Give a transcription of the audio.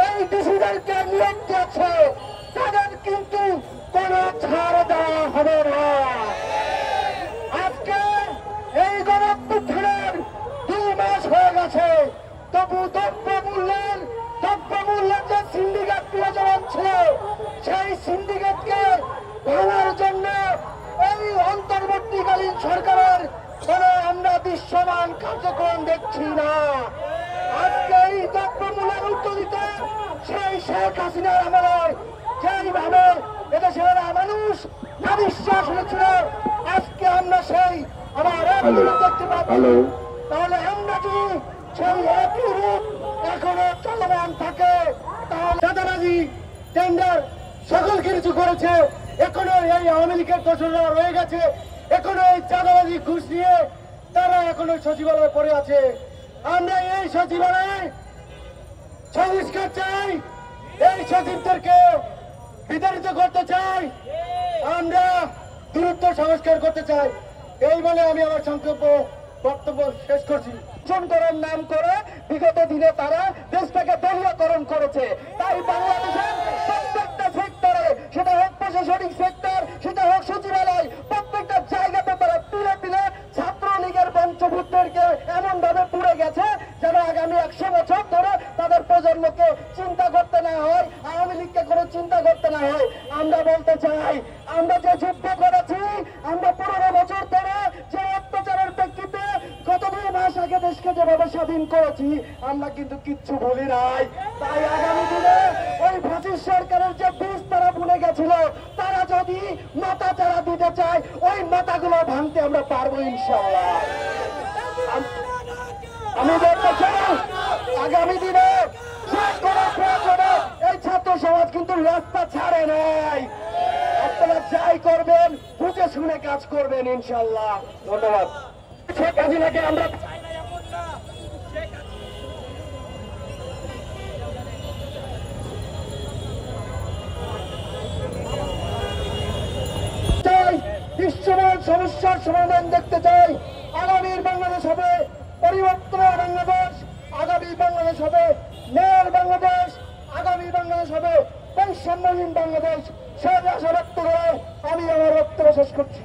এই ডিসিদেরকে নিয়োগ দিয়েছে তাদের কিন্তু কোন ছাড় দেওয়া হবে না। আজকে এই গণঅভ্যুত্থানের 2 মাস হয়ে গেছে, তবু দ্রব্যমূল্যের যে সিন্ডিকেট বিরাজমান ছিল সেই সিন্ডিকেটকে ভাঙার জন্য এই অন্তর্বর্তীকালীন সরকারের কোন আমরা দৃশ্যমান কার্যক্রম দেখছি না। আজকে এই দ্রব্যমূল্যের উত্তর দিতে সেই শেখ হাসিনার আমলে যেইভাবে এদেশের মানুষ অবিশ্বাস হয়েছিল, আজকে আমরা সেই আবার দেখতে পাচ্ছি। তাহলে আমরা যদি সেই একই রূপ এখনো চলমান থাকে তাহলে চাঁদাবাজি টেন্ডার সকল কিছু করেছে, এখনো এই আওয়ামী লীগের দোষরা রয়ে গেছে, এখনো এই চাঁদাবাজি ঘুষ নিয়ে তারা এখনো সচিবালয়ে পড়ে আছে। আমরা এই সচিবালয়ে সংস্কার চাই, এই সচিবদেরকে বিতাড়িত করতে চাই, আমরা দূরত্ব সংস্কার করতে চাই। এই বলে আমি আমার সংক্ষেপ বক্তব্য শেষ করছি। করার নাম করে বিগত দিনে তারা দেশটাকে দলীয়করণ করেছে। তাই বাংলাদেশের প্রত্যেকটা সেক্টরে, সেটা হোক প্রশাসনিক সেক্টর, সেটা হোক সচিবালয়, প্রত্যেকটা জায়গাতে তারা তুলে তুলে ছাত্রলীগের বঞ্চভূতদেরকে এমন ভাবে পুড়ে গেছে যেন আগামী 100 বছর ধরে তাদের প্রজন্মকে চিন্তা করতে না হয়, আওয়ামী লীগকে কোনো চিন্তা করতে না হয়। আমরা বলতে চাই, আমরা যে যুদ্ধ করেছি, আমরা 15 বছর ধরে যে অত্যাচারের প্রেক্ষিতে গত 2 মাস আগে দেশকে যেভাবে স্বাধীন করেছি আমরা কিন্তু কিচ্ছু বলি নাই। তাই আগামী দিনে ওই ফ্যাসিস্ট সরকারের যে বীজ তারা ভুলে গেছিল, তারা যদি মাথা চারা দিতে চায় ওই মাথাগুলো ভাঙতে আমরা পারবো ইনশাআল্লাহ। আমি বলতে চাই আগামী দিনে এই ছাত্র সমাজ কিন্তু রাস্তা ছাড়ে নাই। আপনারা যাই করবেন বুঝে শুনে কাজ করবেন ইনশাআল্লাহ। ধন্যবাদ। শেখ হাসিনাকে আমরা দৃশ্যমান সমস্যার সমাধান দেখতে চাই। আগামীর বাংলাদেশ হবে পরিবর্তনের বাংলাদেশ, আগামী বাংলাদেশ হবে ন্যায়ের বাংলাদেশ, আগামী বাংলাদেশ হবে বৈষম্যহীন বাংলাদেশ। সেই আশা ব্যক্ত করে আমি আমার বক্তব্য শেষ করছি।